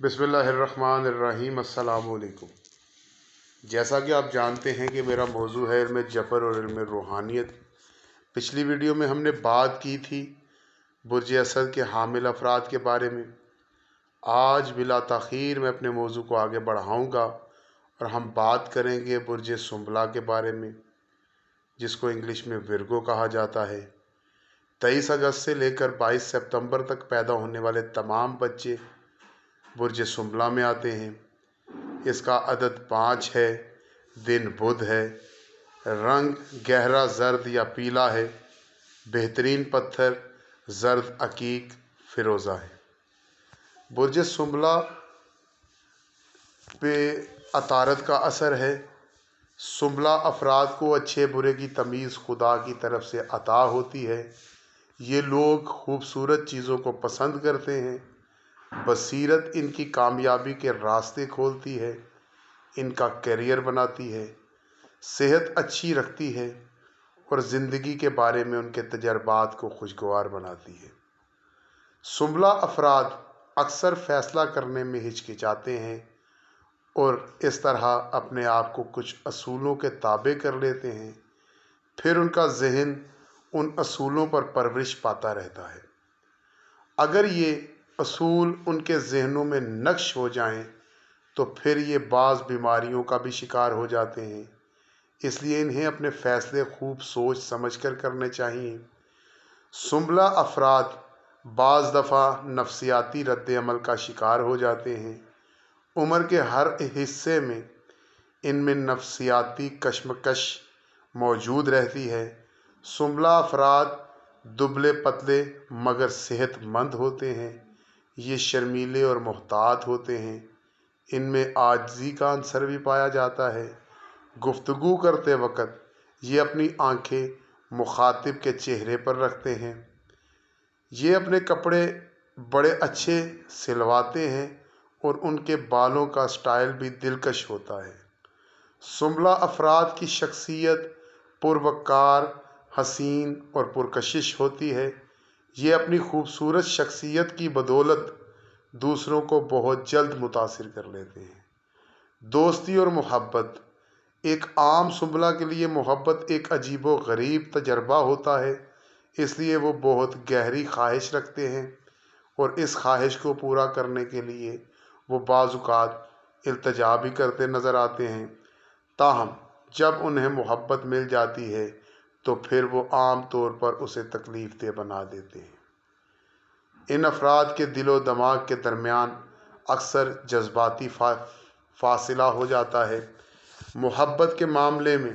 بسم اللہ الرحمن الرحیم۔ السلام علیکم۔ جیسا کہ آپ جانتے ہیں کہ میرا موضوع ہے علم جبر اور علم روحانیت۔ پچھلی ویڈیو میں ہم نے بات کی تھی برج اسد کے حامل افراد کے بارے میں۔ آج بلا تاخیر میں اپنے موضوع کو آگے بڑھاؤں گا اور ہم بات کریں گے برج سنبلہ کے بارے میں، جس کو انگلش میں ورگو کہا جاتا ہے۔ 23 اگست سے لے کر 22 سپتمبر تک پیدا ہونے والے تمام بچے برج سنبلہ میں آتے ہیں۔ اس کا عدد 5 ہے، دن بدھ ہے، رنگ گہرا زرد یا پیلا ہے، بہترین پتھر زرد عقیق فیروزہ ہے۔ برج سنبلہ پہ عطارد کا اثر ہے۔ سنبلہ افراد کو اچھے برے کی تمیز خدا کی طرف سے عطا ہوتی ہے۔ یہ لوگ خوبصورت چیزوں کو پسند کرتے ہیں۔ بصیرت ان کی کامیابی کے راستے کھولتی ہے، ان کا کیریئر بناتی ہے، صحت اچھی رکھتی ہے اور زندگی کے بارے میں ان کے تجربات کو خوشگوار بناتی ہے۔ سنبلہ افراد اکثر فیصلہ کرنے میں ہچکچاتے ہیں اور اس طرح اپنے آپ کو کچھ اصولوں کے تابع کر لیتے ہیں، پھر ان کا ذہن ان اصولوں پر پرورش پاتا رہتا ہے۔ اگر یہ اصول ان کے ذہنوں میں نقش ہو جائیں تو پھر یہ بعض بیماریوں کا بھی شکار ہو جاتے ہیں، اس لیے انہیں اپنے فیصلے خوب سوچ سمجھ کر کرنے چاہیے۔ سنبلہ افراد بعض دفعہ نفسیاتی رد عمل کا شکار ہو جاتے ہیں۔ عمر کے ہر حصے میں ان میں نفسیاتی کشمکش موجود رہتی ہے۔ سنبلہ افراد دبلے پتلے مگر صحت مند ہوتے ہیں۔ یہ شرمیلے اور محتاط ہوتے ہیں۔ ان میں عاجزی کا عنصر بھی پایا جاتا ہے۔ گفتگو کرتے وقت یہ اپنی آنکھیں مخاطب کے چہرے پر رکھتے ہیں۔ یہ اپنے کپڑے بڑے اچھے سلواتے ہیں اور ان کے بالوں کا سٹائل بھی دلکش ہوتا ہے۔ سنبلہ افراد کی شخصیت پروقار، حسین اور پرکشش ہوتی ہے۔ یہ اپنی خوبصورت شخصیت کی بدولت دوسروں کو بہت جلد متاثر کر لیتے ہیں۔ دوستی اور محبت۔ ایک عام سنبلہ کے لیے محبت ایک عجیب و غریب تجربہ ہوتا ہے، اس لیے وہ بہت گہری خواہش رکھتے ہیں اور اس خواہش کو پورا کرنے کے لیے وہ بعض اوقات التجا بھی کرتے نظر آتے ہیں۔ تاہم جب انہیں محبت مل جاتی ہے تو پھر وہ عام طور پر اسے تکلیف دہ بنا دیتے ہیں۔ ان افراد کے دل و دماغ کے درمیان اکثر جذباتی فاصلہ ہو جاتا ہے۔ محبت کے معاملے میں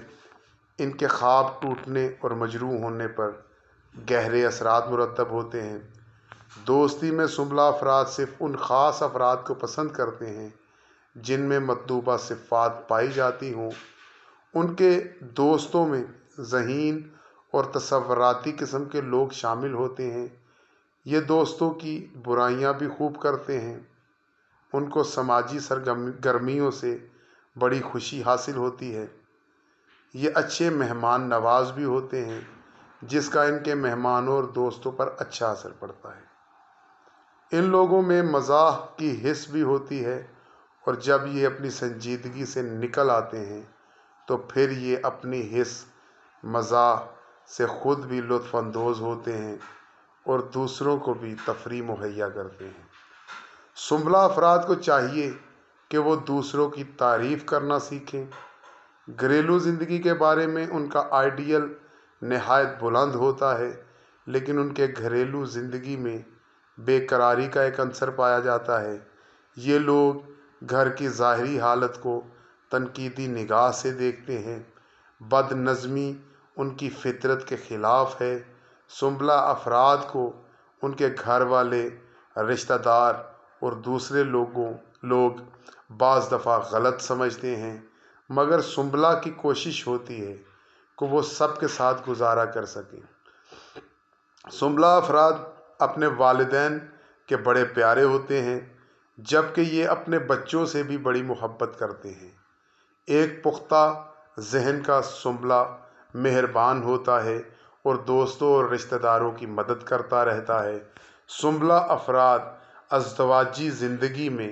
ان کے خواب ٹوٹنے اور مجروح ہونے پر گہرے اثرات مرتب ہوتے ہیں۔ دوستی میں سنبلہ افراد صرف ان خاص افراد کو پسند کرتے ہیں جن میں مطلوبہ صفات پائی جاتی ہوں۔ ان کے دوستوں میں ذہین اور تصوراتی قسم کے لوگ شامل ہوتے ہیں۔ یہ دوستوں کی برائیاں بھی خوب کرتے ہیں۔ ان کو سماجی سرگرمیوں سے بڑی خوشی حاصل ہوتی ہے۔ یہ اچھے مہمان نواز بھی ہوتے ہیں، جس کا ان کے مہمانوں اور دوستوں پر اچھا اثر پڑتا ہے۔ ان لوگوں میں مزاح کی حس بھی ہوتی ہے اور جب یہ اپنی سنجیدگی سے نکل آتے ہیں تو پھر یہ اپنی حس مزاح سے خود بھی لطف اندوز ہوتے ہیں اور دوسروں کو بھی تفریح مہیا کرتے ہیں۔ سنبلہ افراد کو چاہیے کہ وہ دوسروں کی تعریف کرنا سیکھیں۔ گھریلو زندگی کے بارے میں ان کا آئیڈیل نہایت بلند ہوتا ہے، لیکن ان کے گھریلو زندگی میں بے قراری کا ایک عنصر پایا جاتا ہے۔ یہ لوگ گھر کی ظاہری حالت کو تنقیدی نگاہ سے دیکھتے ہیں۔ بد نظمی ان کی فطرت کے خلاف ہے۔ سنبلہ افراد کو ان کے گھر والے، رشتہ دار اور دوسرے لوگ بعض دفعہ غلط سمجھتے ہیں، مگر سنبلہ کی کوشش ہوتی ہے کہ وہ سب کے ساتھ گزارا کر سکیں۔ سنبلہ افراد اپنے والدین کے بڑے پیارے ہوتے ہیں، جبکہ یہ اپنے بچوں سے بھی بڑی محبت کرتے ہیں۔ ایک پختہ ذہن کا سنبلہ مہربان ہوتا ہے اور دوستوں اور رشتہ داروں کی مدد کرتا رہتا ہے۔ سنبلہ افراد ازدواجی زندگی میں